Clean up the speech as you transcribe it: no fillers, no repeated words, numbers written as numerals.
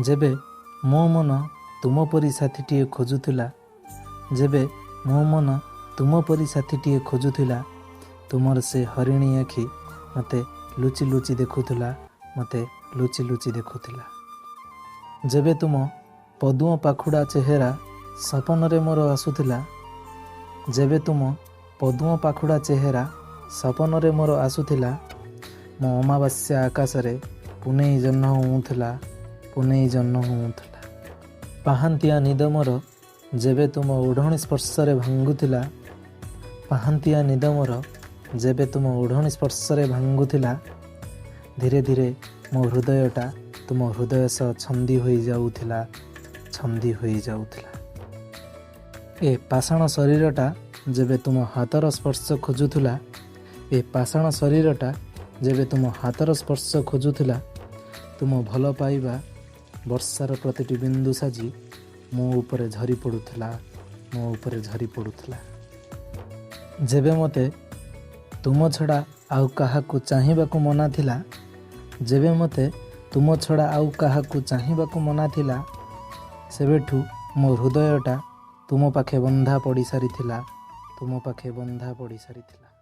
जेबे मो मन तुम परी साथीटीए खोजुला, जेबे मो मन तुम परी साथीटीए खोजुला, तुमर से हरिणी आखि मते लुचि लुचि देखुला, मते लुचि लुचि देखुला। जेबे तुम पदुम पाखुड़ा चेहरा सपन रे मोर आसुथिला, जेबे तुम पदुम पाखुड़ा चेहरा सपन रे मोर आसुथिला, मो अमावास्या आकाश रे पुनेई जह्न होउथिला, पुनेई जह्न होउथिला। पाहांतिया निद मोर जेबे तुम ओढ़णी स्पर्श रे भांगुथिला, पाहांतिया निद मोर जेबे तुम ओढ़णी स्पर्श रे भांगुथिला, धीरे धीरे मो हृदयटा तुम हृदय सह छंदी होई जाउथिला, छंदी होई जाउथिला। ए पाषाण शरीरटा जेबे तुम हाथर स्पर्श खोजुथिला, ए पाषाण शरीरटा जेबे तुम हाथर स्पर्श खोजुथिला, तुम भल पाइबा वर्षार प्रतिटी बिंदु साजी मो उपरे झरी पड़ुथिला, मो उपरे झरी पड़ुथिला। जेबे मते तुम छड़ा आउ काहाकू चाहिबाकू मना थिला, जेबे मते तुम छड़ा आउ काहाकू चाहिबाकू मना थिला, सेबेठू मो हृदयटा तुम पाखे बंधा पड़ी सारिथिला, तुम पाखे बंधा पड़ी सारिथिला।